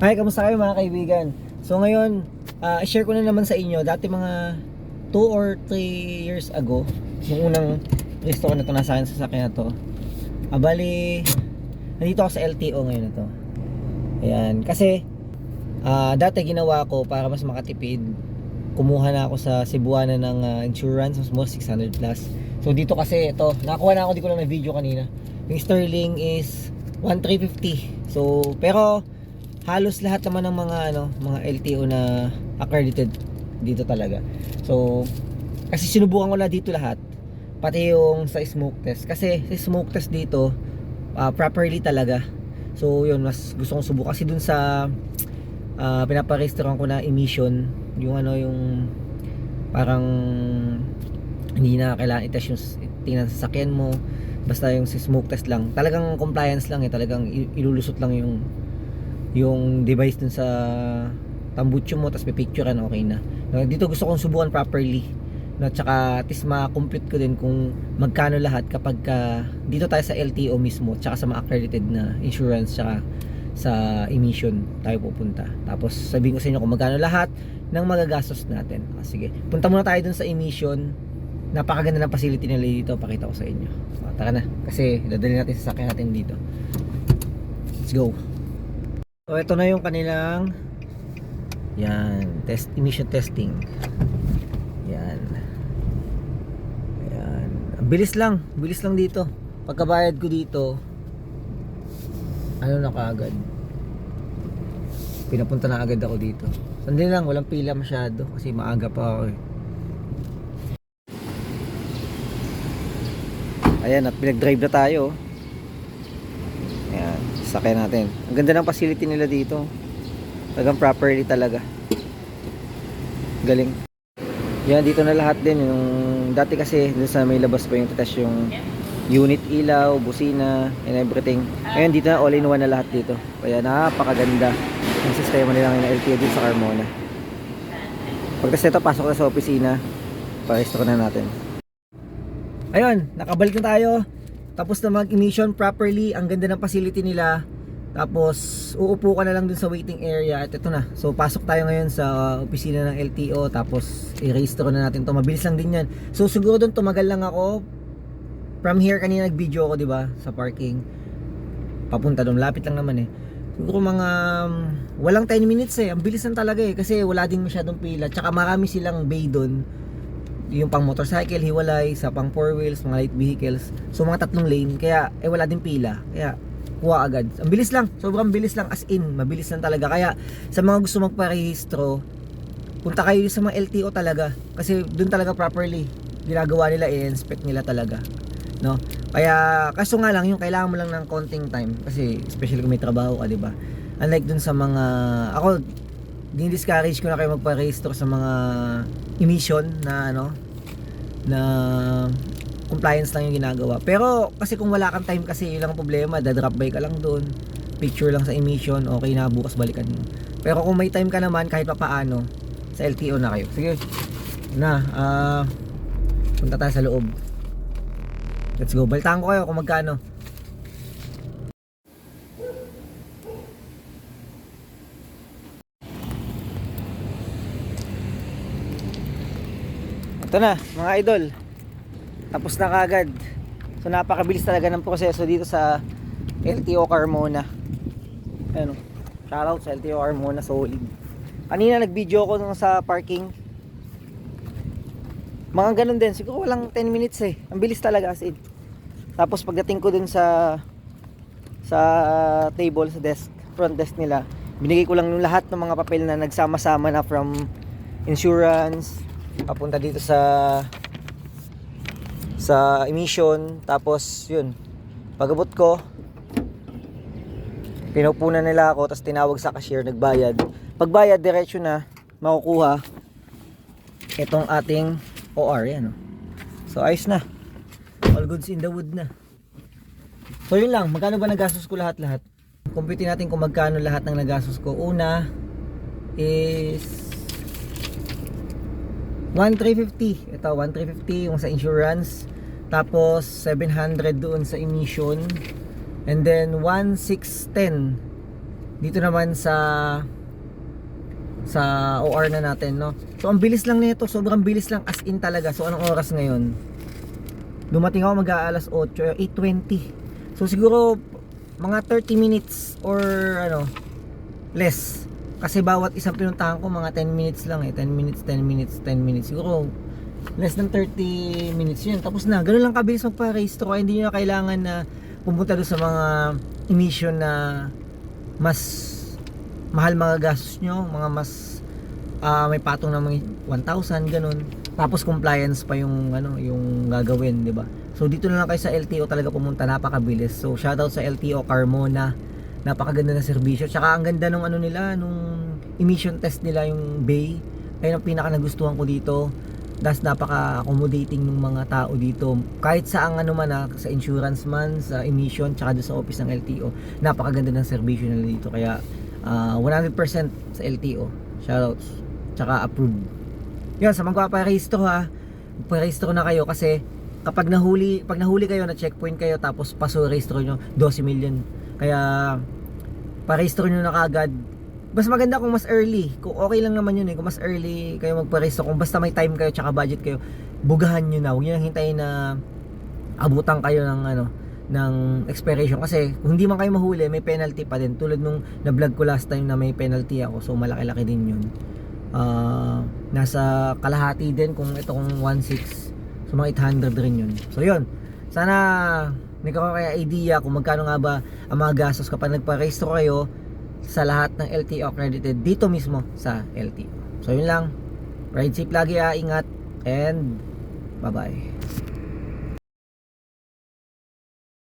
Hi, kamusta kayo mga kaibigan? So ngayon, share ko na naman sa inyo. Dati mga 2 or 3 years ago, yung unang resto ko na ito nasa akin sa sasakyan na to. Bali, nandito ako sa LTO ngayon na to. Ayan, kasi dati ginawa ko para mas makatipid. Kumuha na ako sa Cebuana ng insurance, mas more 600 plus. So dito kasi ito, nakakuha na ako, di ko lang na video kanina. Yung Sterling is 1,350. So, pero halos lahat naman ng mga LTO na accredited dito talaga. So, kasi sinubukan ko na dito lahat, pati yung sa smoke test. Kasi sa smoke test dito, properly talaga. So, yun, mas gusto kong subukan. Kasi dun sa pinaparegisteran ko na emission, yung yung parang hindi na kailangan i-test yung tingnan sa sasakyan mo. Basta yung sa smoke test lang. Talagang compliance lang talagang ilulusot lang yung device dun sa tambucho mo, tapos pipicturean, okay na. Dito gusto kong subukan properly, no? Tsaka at least ma-compute ko din kung magkano lahat kapag dito tayo sa LTO mismo, tsaka sa mga accredited na insurance, tsaka sa emission tayo pupunta. Tapos sabihin ko sa inyo kung magkano lahat ng magagastos natin. Sige, punta muna tayo dun sa emission. Napakaganda ng facility nila dito, pakita ko sa inyo. Tara na, kasi dadali natin sa sasakyan natin dito. Let's go. So ito na yung kanilang emission testing. Yan. Bilis lang dito. Pagkabayad ko dito, na kaagad. Pinapunta na agad ako dito. Sandali lang, walang pila masyado kasi maaga pa ako eh. Ayan, at pinag-drive na tayo. Ayan, sakyan natin. Ang ganda ng facility nila dito. Talagang properly talaga. Galing. Yan, dito na lahat din. Yung dati kasi dun sa may labas pa yung test yung unit, ilaw, busina, and everything. Ngayon dito na all-in-one na lahat dito. Kaya napakaganda yung sistema nila ng LTO dito sa Carmona. Pagkas nito, pasok na sa opisina. Pa-restore na natin. Ayun, nakabalik na tayo. Tapos na mag-emission properly. Ang ganda ng facility nila. Tapos uupo ka na lang dun sa waiting area. At ito na, so pasok tayo ngayon sa opisina ng LTO. Tapos i-register na natin to. Mabilis lang din yan. So siguro dun tumagal lang ako. From here, kanina nag-video ako, diba, sa parking. Papunta dun, lapit lang naman eh. Siguro mga walang 10 minutes eh. Ang bilis lang talaga eh, kasi wala din masyadong pila. Tsaka marami silang bay dun. Yung pang motorcycle, hiwalay. Sa pang 4 wheels, mga light vehicles. So mga 3 lane, kaya wala din pila. Kaya kuha agad. Ang bilis lang, sobrang bilis lang, as in, mabilis lang talaga. Kaya sa mga gusto magparehistro, punta kayo sa mga LTO talaga. Kasi dun talaga properly ginagawa nila, i-inspect nila talaga, no? Kaya kaso nga lang, yung kailangan mo lang ng konting time. Kasi especially kung may trabaho ka, diba? Unlike dun sa mga, ako, din-discourage ko na kayo magparehistro sa mga emission na na compliance lang yung ginagawa. Pero kasi kung wala kang time, kasi yun lang ang problema, da-drop by ka lang doon, picture lang sa emission, okay na, bukas balikan mo. Pero kung may time ka naman, kahit pa paano, sa LTO na kayo. Sige na, punta tayo sa loob. Let's go, balitaan ko kayo kung magkano. Ito na mga idol, tapos na kagad. So napakabilis talaga ng proseso dito sa LTO Carmona. Ano, shoutout sa LTO Carmona, solid. Kanina nag-video ko nung sa parking. Mga ganun din, siguro walang 10 minutes eh. Ang bilis talaga as in. Tapos pagdating ko dun sa table, sa desk, front desk nila, binigay ko lang yung lahat ng mga papel na nagsama-sama na, from insurance papunta dito sa emission. Tapos yun, pag-abot ko, pinupunan nila ako, tapos tinawag sa cashier, nagbayad. Pagbayad, diretso na makukuha itong ating OR, yan oh. So ayos na, all goods in the wood na. So yun lang, magkano ba nagastos ko lahat-lahat? Compute natin kung magkano lahat ng nagastos ko. Una is 1,350. Ito, 1,350 yung sa insurance. Tapos 700 doon sa emission. And then 1,610 dito naman sa OR na natin, no? So ang bilis lang nito, sobrang bilis lang as in talaga. So anong oras ngayon? Dumating ako mag-aalas 8, 8:20. So siguro mga 30 minutes or ano, less. Kasi bawat isang pinuntahan ko mga 10 minutes lang eh. 10 minutes, 10 minutes, 10 minutes. Siguro less than 30 minutes yun. Tapos na, ganun lang kabilis magpa-rehistro. Kaya hindi nyo na kailangan na pumunta doon sa mga emission na mas mahal mga gastos nyo, mga mas may patong na mga 1,000 ganun. Tapos compliance pa yung ano, yung gagawin, 'di ba? So dito na lang kayo sa LTO talaga pumunta, napakabilis. So shoutout sa LTO Carmona. Napakaganda ng serbisyo. Tsaka ang ganda nung ano nila, nung emission test nila, yung bay. Ayun ang pinaka nagustuhan ko dito. Das napaka-accommodating ng mga tao dito. Kahit sa ang ano man sa insurance man, sa emission, tsaka doon sa office ng LTO. Napakaganda ng serbisyo nila dito. Kaya 100% sa LTO. Shoutouts. Tsaka approved. Yun, sa magpaparehistro ha. Magparehistro na kayo kasi pag nahuli kayo, na checkpoint kayo, tapos paso rehistro nyo, 12 million. Kaya parehistro nyo na kagad. Mas maganda kung mas early. Kung okay lang naman yun kung mas early kayo magparehistro, kung basta may time kayo tsaka budget kayo, bugahan nyo na. Huwag nyo nang hintayin na abutan kayo ng ano, ng expiration. Kasi kung hindi man kayo mahuli, may penalty pa din. Tulad nung na-vlog ko last time na may penalty ako. So malaki-laki din yun. Nasa kalahati din kung ito kung 1.6. So mga 800 rin yun. So yun. Sana may kaya idea kung magkano nga ba ang mga gastos kapag nagpa-rehistro kayo sa lahat ng LTO accredited dito mismo sa LTO. So yun lang. Ride safe lagi, ingat, and bye bye.